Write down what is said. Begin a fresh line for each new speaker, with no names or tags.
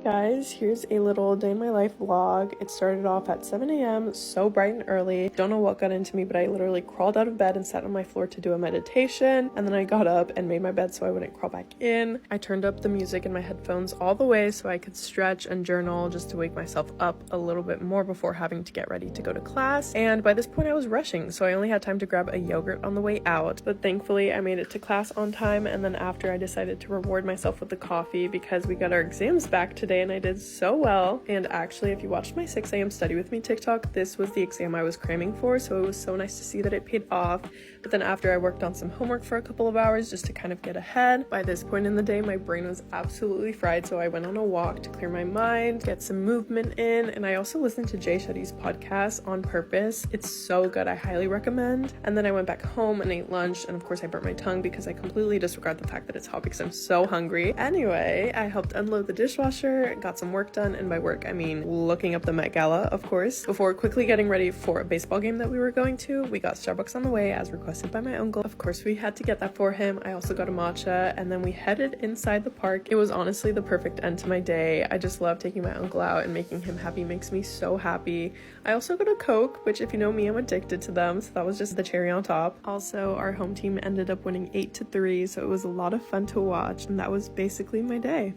guys, here's a little day in my life vlog. It started off at 7 a.m. so bright and early. Don't know what got into me, but I literally crawled out of bed and sat on my floor to do a meditation, and then I got up and made my bed so I wouldn't crawl back in. I turned up the music in my headphones all the way so I could stretch and journal just to wake myself up a little bit more before having to get ready to go to class. And by this point I was rushing, so I only had time to grab a yogurt on the way out, but thankfully I made it to class on time. And then after, I decided to reward myself with the coffee because we got our exams back today and I did so well. And actually, if you watched my 6 a.m. study with me TikTok, this was the exam I was cramming for, so it was so nice to see that it paid off. But then after, I worked on some homework for a couple of hours just to kind of get ahead. By this point in the day, my brain was absolutely fried, so I went on a walk to clear my mind, get some movement in, and I also listened to Jay Shetty's podcast, On Purpose. It's so good, I highly recommend. And then I went back home and ate lunch, and of course I burnt my tongue because I completely disregard the fact that it's hot because I'm so hungry. Anyway, I helped unload the dishwasher, got some work done, and by work I mean looking up the Met Gala, of course, before quickly getting ready for a baseball game that we were going to. We got Starbucks on the way as requested by my uncle. Of course we had to get that for him. I also got a matcha, and then we headed inside the park. It was honestly the perfect end to my day. I just love taking my uncle out and making him happy makes me so happy. I also got a Coke, which if you know me, I'm addicted to them, so that was just the cherry on top. Also, our home team ended up winning 8-3, so it was a lot of fun to watch, and that was basically my day.